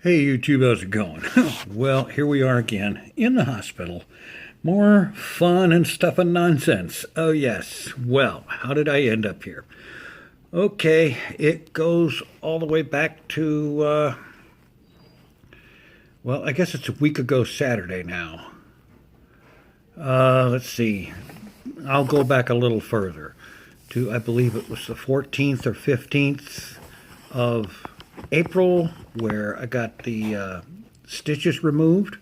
Hey YouTube, how's it going? Well, here we are again in the hospital. More fun and stuff and nonsense. Oh yes. Well, how did I end up here? Okay, it goes all the way back to, well, I guess it's a week ago Saturday now. Let's see. I'll go back a little further to, I believe it was the 14th or 15th of April, where I got the stitches removed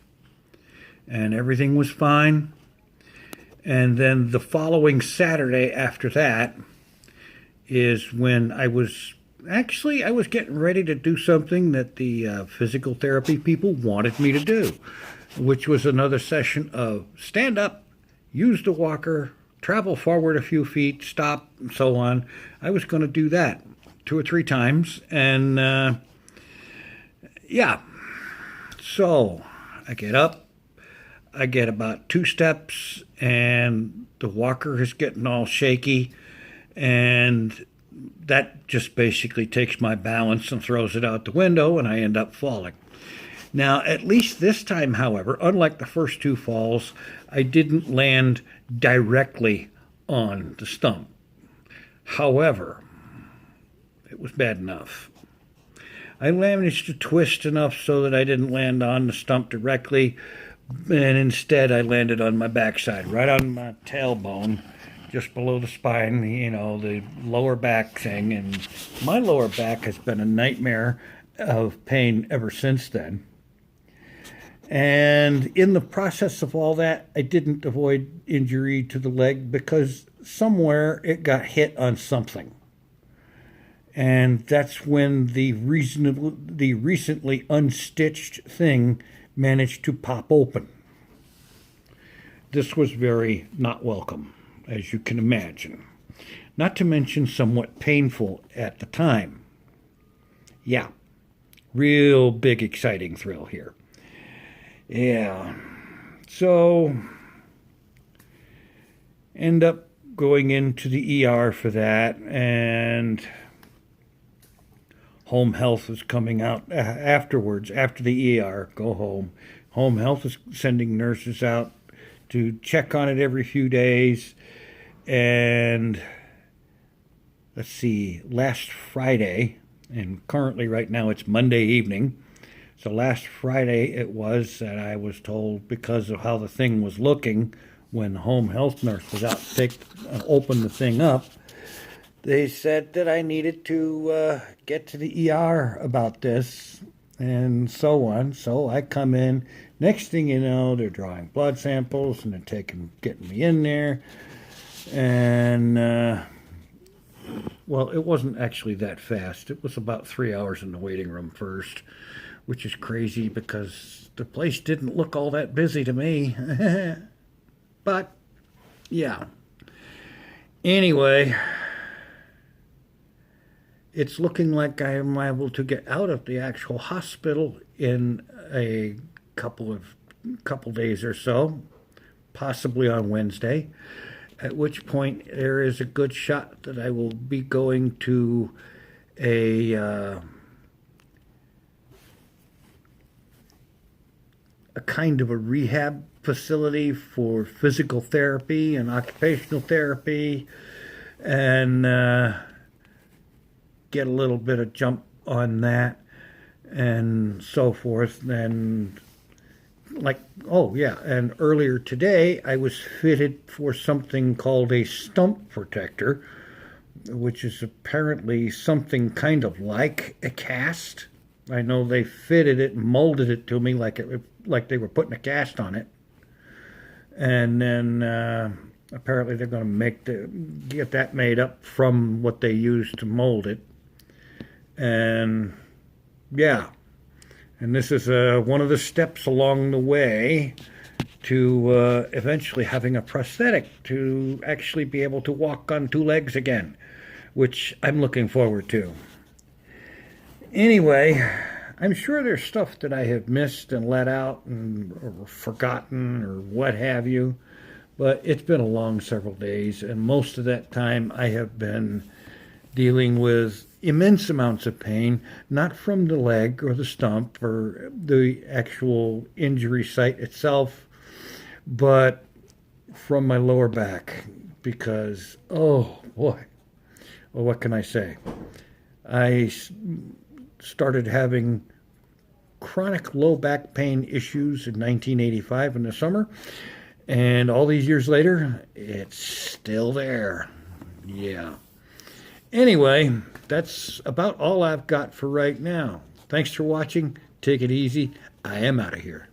and everything was fine. And then the following Saturday after that is when I was getting ready to do something that the physical therapy people wanted me to do, which was another session of stand up, use the walker, travel forward a few feet, stop, and so on. I was going to do that 2 or 3 times, and yeah. So I get up, I get about 2 steps, and the walker is getting all shaky, and that just basically takes my balance and throws it out the window, and I end up falling. Now, at least this time, however, unlike the first 2 falls, I didn't land directly on the stump. However, it was bad enough. I managed to twist enough so that I didn't land on the stump directly, and instead I landed on my backside, right on my tailbone, just below the spine, the lower back thing. And my lower back has been a nightmare of pain ever since then. And in the process of all that, I didn't avoid injury to the leg because somewhere it got hit on something. And that's when the recently unstitched thing managed to pop open. This was very not welcome, as you can imagine. Not to mention somewhat painful at the time. Yeah, real big exciting thrill here. Yeah, so end up going into the ER for that, and home health is coming out afterwards, after the ER, go home. Home health is sending nurses out to check on it every few days. And let's see, last Friday, and currently right now it's Monday evening. So last Friday it was that I was told, because of how the thing was looking, when the home health nurse was out to open the thing up, they said that I needed to get to the ER about this and so on. So I come in. Next thing you know, they're drawing blood samples and they're getting me in there. And, well, it wasn't actually that fast. It was about 3 hours in the waiting room first, which is crazy because the place didn't look all that busy to me. But, yeah. Anyway, it's looking like I am able to get out of the actual hospital in a couple days or so, possibly on Wednesday, at which point there is a good shot that I will be going to a kind of a rehab facility for physical therapy and occupational therapy, and get a little bit of jump on that and so forth. And and earlier today I was fitted for something called a stump protector, which is apparently something kind of like a cast. I know they fitted it and molded it to me like they were putting a cast on it. And then apparently they're going to get that made up from what they used to mold it. And yeah, and this is one of the steps along the way to eventually having a prosthetic to actually be able to walk on 2 legs again, which I'm looking forward to. Anyway, I'm sure there's stuff that I have missed and let out or forgotten or what have you, but it's been a long several days, and most of that time I have been dealing with immense amounts of pain, not from the leg or the stump or the actual injury site itself, but from my lower back because, oh boy, well, what can I say? I started having chronic low back pain issues in 1985 in the summer, and all these years later, it's still there. Yeah. Anyway, that's about all I've got for right now. Thanks for watching. Take it easy. I am out of here.